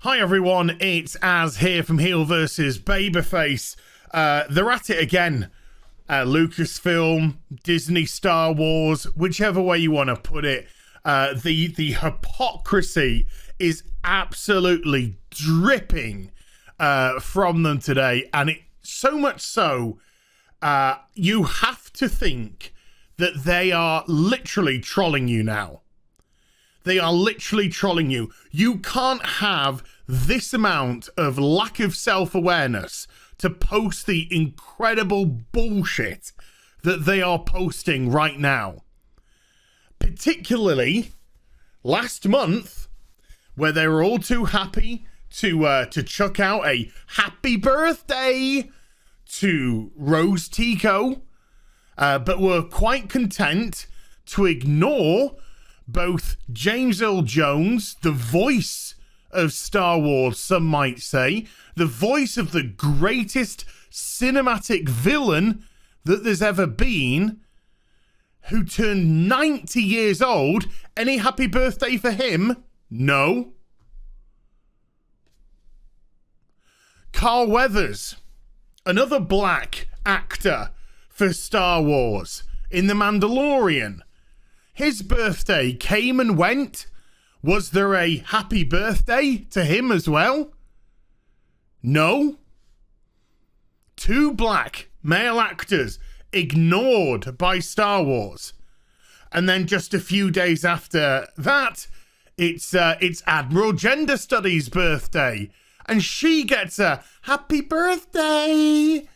Hi everyone, it's Az here from HeelvsBabyface. They're at it again. Lucasfilm, Disney, Star Wars, whichever way you want to put it. The hypocrisy is absolutely dripping from them today, and it so much so you have to think that they are literally trolling you now. They are literally trolling you. You can't have this amount of lack of self-awareness to post the incredible bullshit that they are posting right now. Particularly last month, where they were all too happy to chuck out a happy birthday to Rose Tico, but were quite content to ignore both James Earl Jones, the voice of Star Wars, some might say, the voice of the greatest cinematic villain that there's ever been, who turned 90 years old. Any happy birthday for him? No. Carl Weathers, another black actor for Star Wars in The Mandalorian. His birthday came and went. Was there a happy birthday to him as well? No. Two black male actors ignored by Star Wars. And then just a few days after that, it's Admiral Gender Studies' birthday. And she gets a happy birthday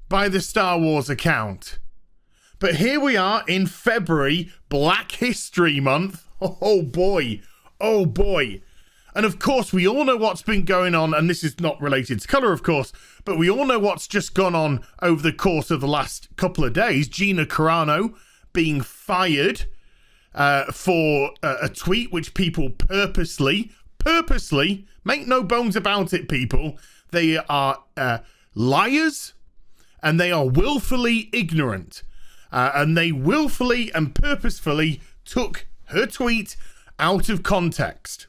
by the Star Wars account. But here we are in February, Black History Month. Oh boy, oh boy. And of course, we all know what's been going on, and this is not related to colour, of course, but we all know what's just gone on over the course of the last couple of days. Gina Carano being fired for a tweet which people purposely, make no bones about it, people, they are liars, and they are willfully ignorant. And they willfully and purposefully took her tweet out of context.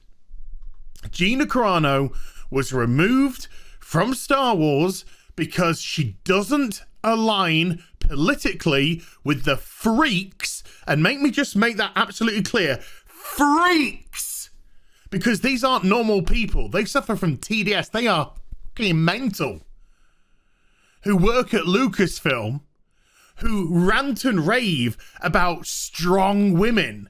Gina Carano was removed from Star Wars because she doesn't align politically with the freaks, and make that absolutely clear, freaks, because these aren't normal people. They suffer from TDS. They are fucking mental, who work at Lucasfilm, who rant and rave about strong women.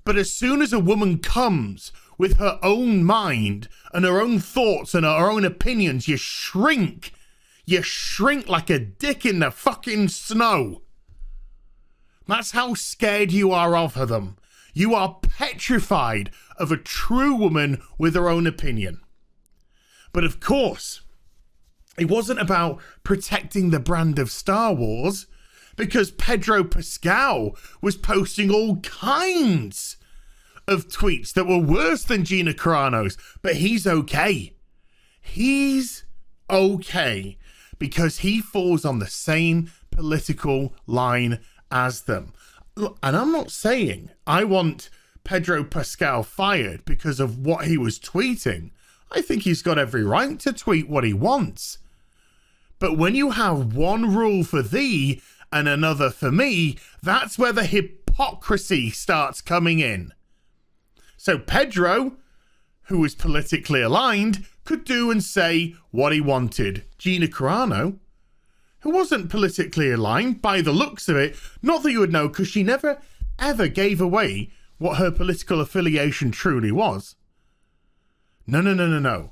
But as soon as a woman comes with her own mind and her own thoughts and her own opinions, you shrink. You shrink like a dick in the fucking snow. That's how scared you are of them. You are petrified of a true woman with her own opinion. But of course, it wasn't about protecting the brand of Star Wars, because Pedro Pascal was posting all kinds of tweets that were worse than Gina Carano's. But he's okay. He's okay because he falls on the same political line as them. And I'm not saying I want Pedro Pascal fired because of what he was tweeting. I think he's got every right to tweet what he wants. But when you have one rule for thee and another for me, that's where the hypocrisy starts coming in. So Pedro, who was politically aligned, could do and say what he wanted. Gina Carano, who wasn't politically aligned by the looks of it, not that you would know, because she never ever gave away what her political affiliation truly was. No.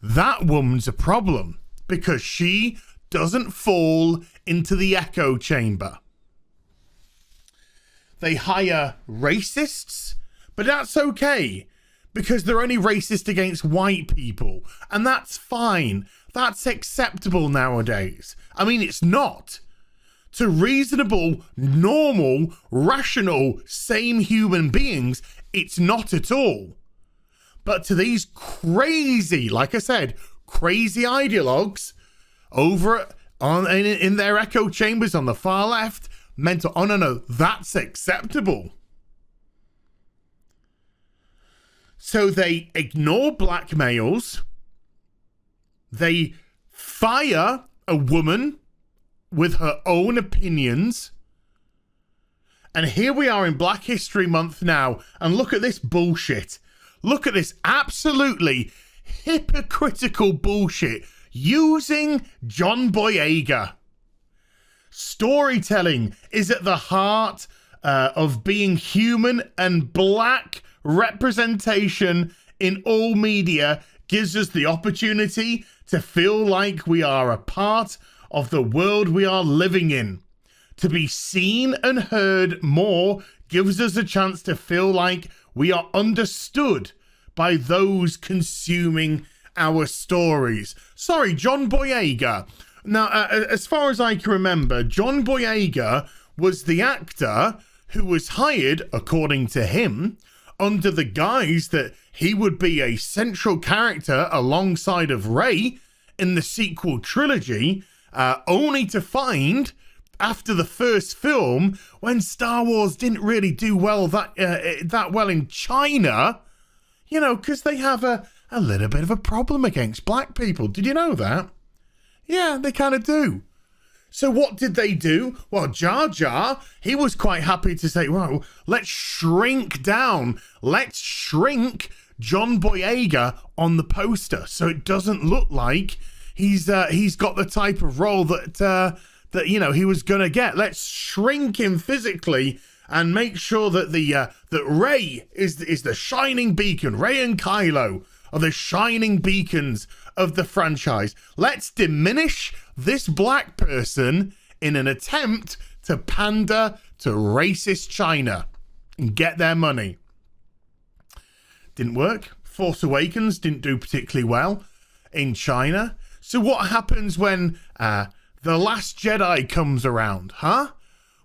That woman's a problem because she doesn't fall into the echo chamber. They hire racists, but that's okay because they're only racist against white people, and that's fine. That's acceptable nowadays. I mean, it's not. To reasonable, normal, rational, sane human beings, it's not at all. But to these crazy, like I said, crazy ideologues over in their echo chambers on the far left, mental, oh no, that's acceptable. So they ignore black males. They fire a woman with her own opinions. And here we are in Black History Month now. And look at this bullshit. Look at this absolutely hypocritical bullshit using John Boyega. Storytelling is at the heart of being human, and black representation in all media gives us the opportunity to feel like we are a part of the world we are living in. To be seen and heard more gives us a chance to feel like we are understood by those consuming our stories. Sorry, John Boyega. Now, as far as I can remember, John Boyega was the actor who was hired, according to him, under the guise that he would be a central character alongside of Rey in the sequel trilogy, only to find after the first film, when Star Wars didn't really do well that well in China, you know, because they have a little bit of a problem against black people. Did you know that? Yeah, they kind of do. So what did they do? Well, Jar Jar, he was quite happy to say, well, let's shrink down. Let's shrink John Boyega on the poster so it doesn't look like he's got the type of role that you know he was gonna get. Let's shrink him physically and make sure that that Rey is the shining beacon. Rey and Kylo are the shining beacons of the franchise. Let's diminish this black person in an attempt to pander to racist China and get their money. Didn't work. Force Awakens didn't do particularly well in China. So what happens when The Last Jedi comes around, huh?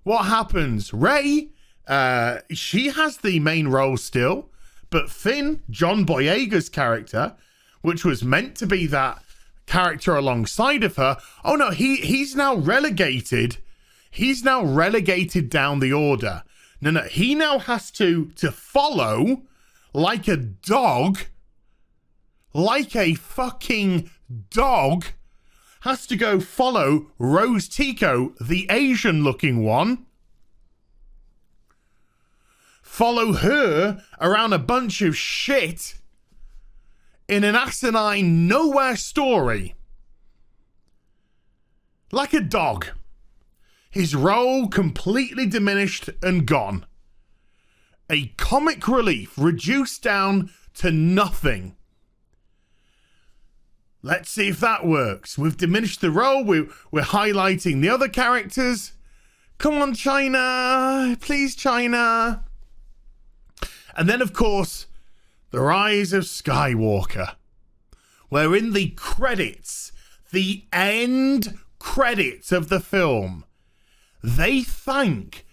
What happens? Rey, she has the main role still, but Finn, John Boyega's character, which was meant to be that character alongside of her, oh no, he's now relegated. He's now relegated down the order. No, he now has to follow like a dog, like a fucking dog, has to go follow Rose Tico, the Asian-looking one, follow her around a bunch of shit in an asinine nowhere story. Like a dog. His role completely diminished and gone. A comic relief reduced down to nothing. Let's see if that works. We've diminished the role. We're highlighting the other characters. Come on, China. Please, China. And then, of course, The Rise of Skywalker, where in the credits, the end credits of the film, they thank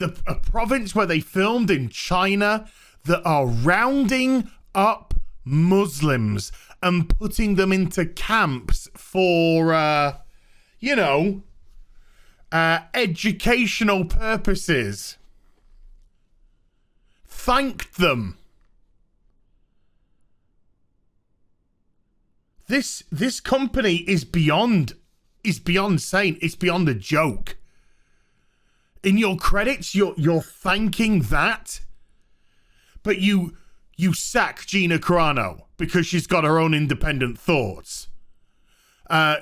a province where they filmed in China that are rounding up Muslims and putting them into camps for, educational purposes. Thanked them. This company is beyond sane. It's beyond a joke. In your credits, you're thanking that, but you sack Gina Carano because she's got her own independent thoughts.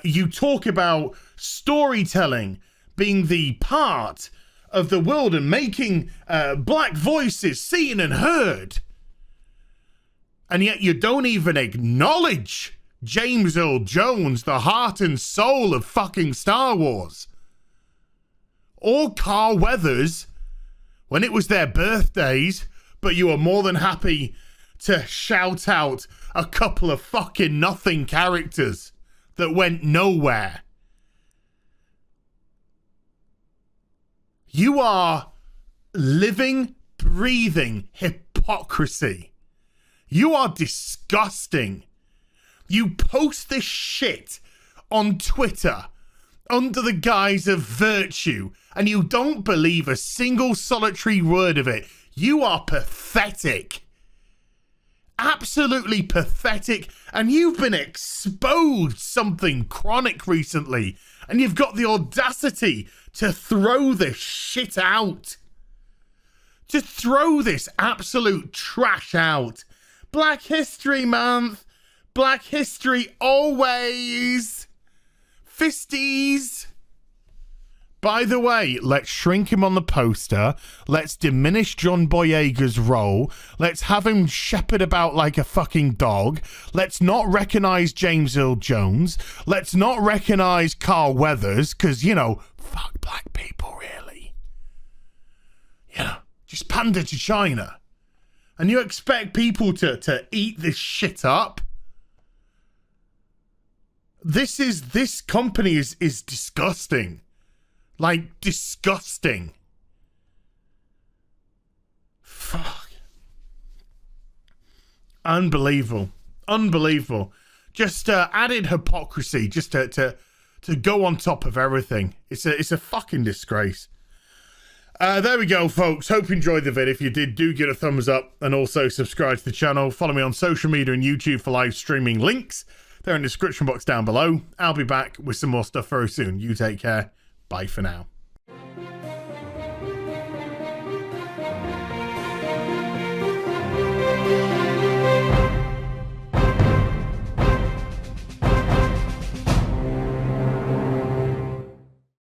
You talk about storytelling being the part of the world and making black voices seen and heard, and yet you don't even acknowledge James Earl Jones, the heart and soul of fucking Star Wars. Or Carl Weathers, when it was their birthdays, but you were more than happy to shout out a couple of fucking nothing characters that went nowhere. You are living, breathing hypocrisy. You are disgusting. You post this shit on Twitter under the guise of virtue, and you don't believe a single solitary word of it. You are pathetic. Absolutely pathetic. And you've been exposed something chronic recently. And you've got the audacity to throw this shit out. To throw this absolute trash out. Black History Month. Black History always. Fisties. By the way, let's shrink him on the poster. Let's diminish John Boyega's role. Let's have him shepherd about like a fucking dog. Let's not recognise James Earl Jones. Let's not recognise Carl Weathers, because, you know, fuck black people, really. You know, just pander to China. And you expect people to eat this shit up? This company is disgusting. Like, disgusting. Fuck. Unbelievable. Unbelievable. Just added hypocrisy just to go on top of everything. It's a fucking disgrace. There we go, folks. Hope you enjoyed the video. If you did, do give it a thumbs up and also subscribe to the channel. Follow me on social media and YouTube for live streaming links. They're in the description box down below. I'll be back with some more stuff very soon. You take care. Bye for now.